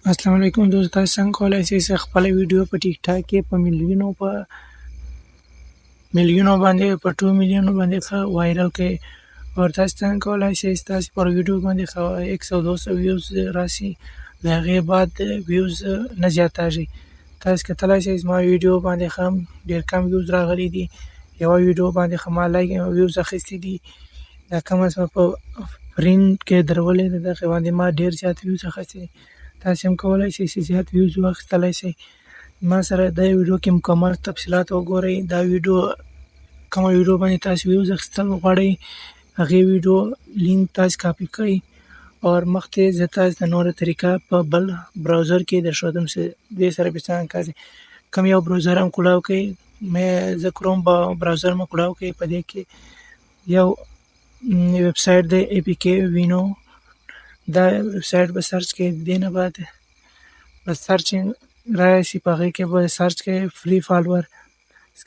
السلام علیکم دوست، تاسو څنګه کولای شئ چې خپل ویډیو په ټیک ټاک کې په میلیونو باندې په 2 میلیونو باندې وایرل کړئ. او تاسو څنګه کولای شئ چې تاسو پر ویډیو باندې 100 200 ویوز راشي، د هغې بعد ویوز نه زیاتېږي. تاسو کتلای شئ زما ویډیو باندې هم ډېر کم ویوز راغلي دي، یوه ویډیو باندې خو ما لږ ویوز اخیستي دي، دا کومه څه په پرنټ کې درولې ده، دغې باندې ما ډېر زیات ویوز اخیستي دي. تاسو هم کولای شئ چې زیات ویوز واخیستلی شئ. ما سره دې ویډیو کې مکمل تفصیلات وګورئ. دا ویډیو کومه ویډیو باندې تاسو ویوز اخیستل غواړئ، هغې ویډیو لینک تاسو کاپي کړئ او مخکې زه تاسو ته نوره طریقه په بل براوزر کې درښودم چې دې سره به څنګه کار کوي. کوم یو براوزر هم کولاو کړئ، زه کروم براوزر مې کولاو کړئ. په دې کې یو ویب سایټ دی APK وینو، دا ویب سایټ به سرچ کړئ. د دې نه بعد به سرچینګ راشي، په هغې کې به سرچ کړئ فري فالوور.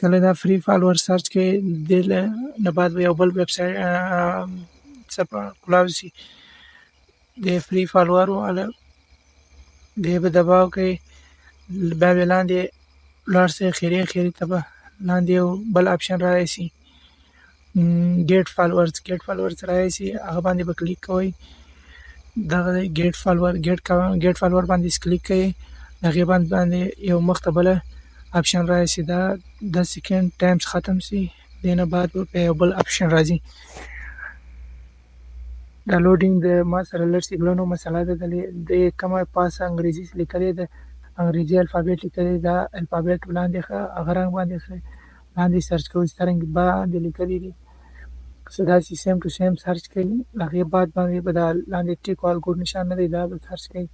کله دا فري فالوور سرچ کړئ، د دې نه بعد به یو بل ویب سایټ کولاو شي، د فري فالوور والا دې به دباو کړئ. بیا به لاندې ولاړ شئ، خیرې ته به لاندې یو بل آپشن راشي ګیټ فالوورز راشي، هغه باندې به کلیک کوئ. دغه ګیټ فالوور باندې کلیک کوئ، هغې باندې یو مخته بله آپشن راشي، دا 10 سیکنډ ټایمز ختم شي، دې نه بعد به یو بل آپشن راځي. دا لوډینګ د ما سره لږ سیګنالونو مسله ده، د کومه پاسه انګریزي لیکلې ده، انګریزي الفابیټ لیکلې ده، الفابیټ وړاندې هغه رنګ باندې لاندې سرچ کوئ، څرنګه باندې لیکلي دي څه داسې سیم ټو سیم سرچ کوئ. هغې بعد باندې به دا لاندې ټیک وال ګوډ نشان نه دی، دا به سرچ کوئ.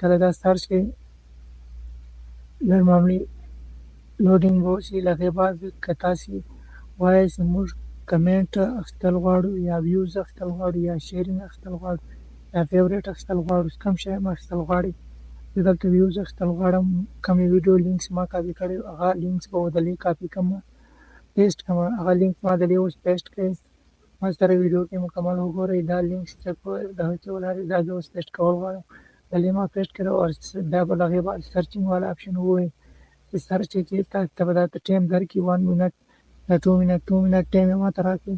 کله دا سرچ کوئ لږ معمولي لوډینګ به وشي. له هغې بعد که تاسې وایئ چې موږ کمنټ اخیستل غواړو یا ویوز اخیستل غواړو یا شیرینګ اخیستل غواړو یا فیورټ اخیستل غواړو، کوم شی هم اخیستل غواړئ. زه دلته ویوز اخیستل غواړم. کومې ویډیو لینکس ما کاپي کړی هغه لینکس به ودلې کاپي کړمه، پیسټ کړمه. هغه لینک ما دلې اوس پیسټ کړی. ما سره ویډیو کې مکمل وګورئ. دا لینکس دغه کې ولاړ دی، دا زه اوس پیسټ کول غواړم. دلې ما پیسټ کړی او بیا به له هغې بعد سرچینګ والا آپشن ووایي چې سرچ یې کړئ. تاسو ته به درته ټایم درکړي 1 منټ یا 2 منټ ټایم یې ماته راکړئ.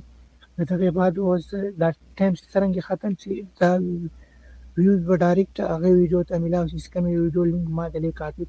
د هغې بعد اوس دا ټایم چې څرنګه ختم شي، دا ویوز به ډایرکټ هغې ویډیو ته میلاو شي چې کومې ویډیو لینک ما دلې کاپي